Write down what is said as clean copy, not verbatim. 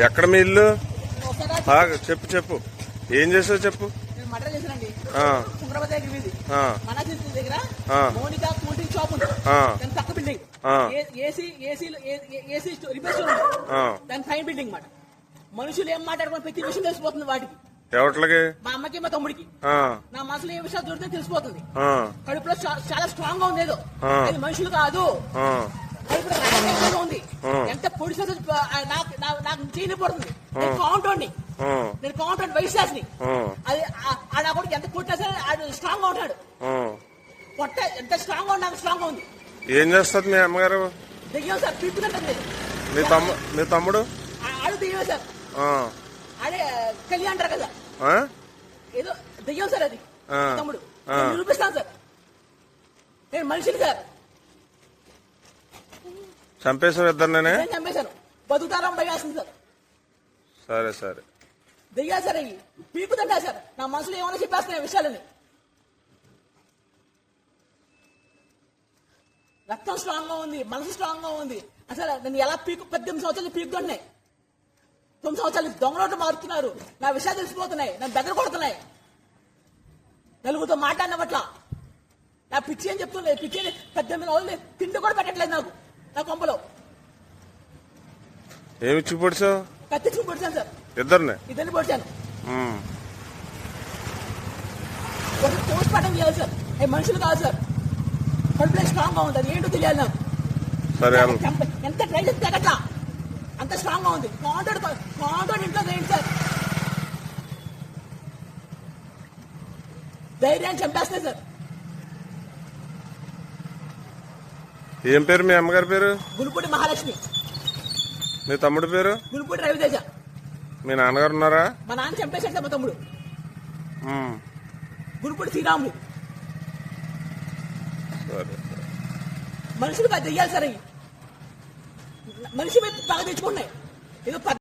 ఎక్కడ మీ ఇల్లు? చెప్పు చెప్పు, ఏం చేసావు చెప్పు. మర్డర్ చేశానండి. ఆ, సుందరబాద్ దగ్గర వీధి ఆ, మనాసిస్ దగ్గర ఆ, మోనికా కూల్ డ్రింక్ షాప్ ఉంది. ఆ, దాని పక్క బిల్డింగ్ ఆ, ఏసీ రిపేర్ స్టోర్ ఉంది. ఆ. దాని పైన బిల్డింగ్ మాట. మనుషులు ఏం మాట్లాడుకుని ప్రతి విషయం తెలిసిపోతుంది వాటికి. ఎవట్లకి? మా అమ్మకి మా తమ్ముడికి. ఆ, నా మనసులో ఏ విషయాలు దొరికితే తెలిసిపోతుంది. ఆ, కడుపులో చాలా స్ట్రాంగ్ గా ఉంది. ఏదో ఆ. అది మనుషులు కాదు. ఆ, కడుపులో రక్తం ఉంది. ఆ. ఎంత పొడి నాకు చేయనిపోతుంది. నేను కౌంటోండి, ఆ, నేను కౌంటోండి వైశాస్ని. ఆ, అది ఆ నా కొడుకు ఎంత కొట్టినా సరే ఆడు స్ట్రాంగ్ గా ఉంటాడు. ఆ. పొట్ట ఎంత స్ట్రాంగ్ గా నాకు స్ట్రాంగ్ గా ఉంది. ఏం చేస్తుంది మీ అమ్మగారు? దెయ్యం సార్, పీపుదంటే మీ తమ్ముడు? ఆడు దెయ్యం సార్. ఆ, అదే కళ్యాణ్ అంటారు కదా, ఆ? ఏదో దెయ్యం సార్ అది. ఆ. తమ్ముడు ఆ. నేను నిరూపిస్తాను సార్. నేను మనిషిని సార్. చంపేసావు ఇద్దరినే? నేను చంపేశాను. బతుకుతారం భయాస్తుంది సార్. సరే సరే. దెయ్యా సార్ అవి పీపుదండా సార్. నా మనసులో ఏమైనా చెప్పేస్తున్నాయి విషయాలని. రక్తం స్ట్రాంగ్ గా ఉంది, మనసు స్ట్రాంగ్ గా ఉంది. అసలు నేను ఎలా 18 సంవత్సరాలు పీకుతున్నాయి. 9 సంవత్సరాలు దొంగ నోట్లు మారుతున్నారు. నా విషయాలు తెలిసిపోతున్నాయి. నన్ను దగ్గర కొడుతున్నాయి. నలుగురితో మాట్లాడిన పట్ల నా పిచ్చి అని చెప్తుంది. పిచ్చి 18 రోజులు తిండి కూడా పెట్టట్లేదు నాకు. నా కొంపలో ఏమిచ్చి పొడిచావు? కత్తిచ్చి పొడిచాను సార్. ఇద్దరిని పొడిచాను. ఒక పోస్ట్ మార్టం చేయాలి సార్. మనుషులు కాదు సార్. కడుపులో స్ట్రాంగ్ గా ఉంటుంది. ఏంటో తెలియాలి నాకు. సరే, ఎంత ట్రై చేస్తే అట్లా అంత స్ట్రాంగ్ గా ఉంది. కాంటోడ్ ఇంట్లో ఏంటి సార్, ధైర్యాన్ని చంపేస్తాయి సార్. ఏం పేరు మీ అమ్మగారి పేరు? గులుపూడి మహాలక్ష్మి. మీ తమ్ముడి పేరు? గులుపూడి రవితేజ. మీ నాన్నగారు ఉన్నారా? మా నాన్న చంపేశాడు సార్. మా తమ్ముడు గులుపూడి శ్రీరాములు. సరే. మనుషులు దెయ్యాలి సార్. అవి మనిషి మీద బాగా తెచ్చుకున్నాయి. ఏదో